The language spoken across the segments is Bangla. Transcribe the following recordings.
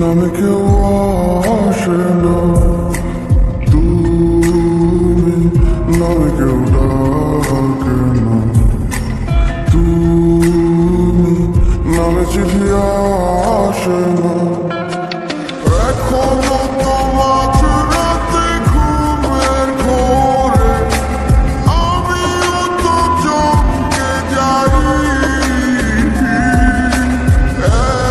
নামে কেউ আসে না, তুমি নামে কেউ ডাকে না, তুমি নামে চিঠি আসে না। এখনো তো মাঝরাতে ঘুমের ঘোরে আমিও তো চমকে যাই।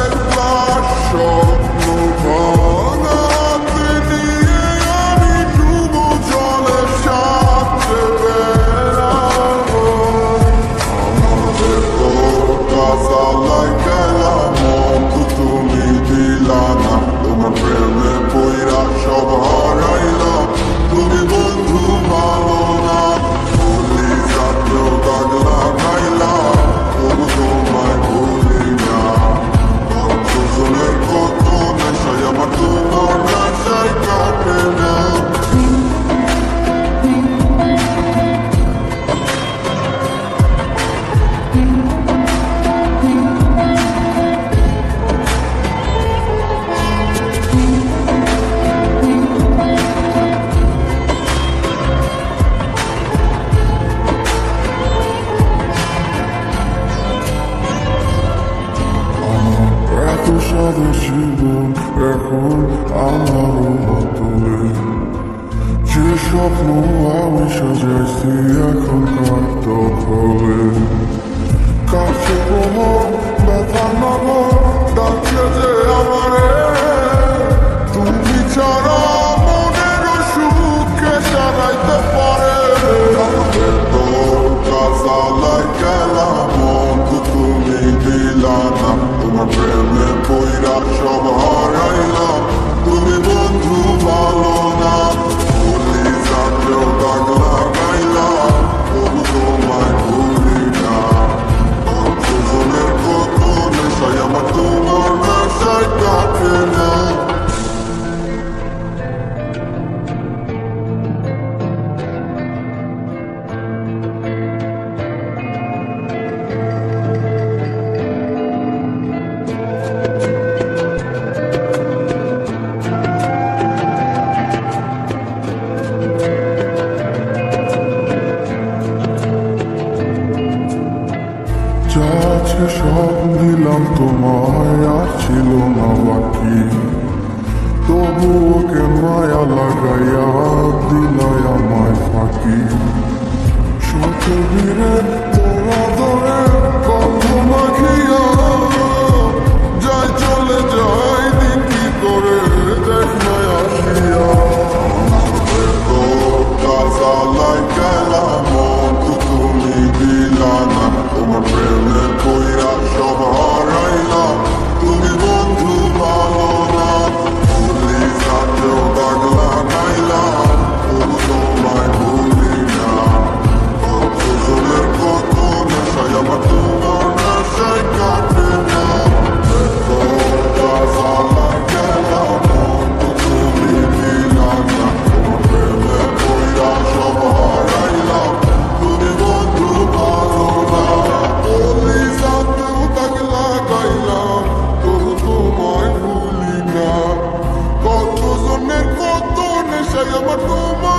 একবার স্বপ্ন ভাঙাতে নিয়ে আমি ডুবো জলের সাথে বেড়াবো। আমাদের তোরটা সালাই গেলা মতো তুমি দিলা না, তোমার প্রেমে পইরা সব হারাইলাম। তুমি বন্ধু ভালো না, বলি যাতেও দাগ লাগাইলাম, তবু তোমায় ভুলি না। কতজনের কত নেশায় আমার তোমার নেশায় কাটে না। এত সাদা জীবন এখন আমারও বদলে, যে স্বপ্ন আমি সাজাইছি এখন কার দখলে। কাছে কোমর ব্যথা নগর ডাকছে যে আমারে, তুমি ছাড়া মনের সুখে সারাইতে পারে। আমাদের তোর কাজালাই গেলাম বন্ধু তুমি দিলা না, তোমার প্রেমে পইরা সব হারাইলাম। তুমি বন্ধু ভালো না, বলি যাতেও দাগ লাগাইলাম, তবু তোমায় ভুলি না। কতজনের কত নেশায় আমার তোমার নেশায় কাটে না। যা আছে সব দিলাম তোমায়, আর ছিল না বাকি, তবু ওকে মায়া লাগাইয়া দিলাই আমায় ফাঁকি। চোখে ভিড়ে তোরা ধরে গন্ধ মাখিয়া যাই চলে যাই দিন কি করে দেখ না আসিয়া। কাজালাই গেলাম মতো তুমি দিলা না, তোমার প্রেমে পইরা সব হারাইলাম। তুমি বন্ধু ভালো না, বলি যাতেও দাগ লাগাইলাম, তবু তোমায় ভুলি না। কতজনের কত নেশায় আমার তোমার নেশায় কাটে না। কাজালাই গেলাম মতো তুমি দিলা না, তোমার প্রেমে পইরা সব হারাইলাম। তুমি বন্ধু ভালো না, বলি যাতেও দাগ লাগাইলাম, তবু তোমায় ভুলি না। কতজনের কত নেশায় আমার তোমার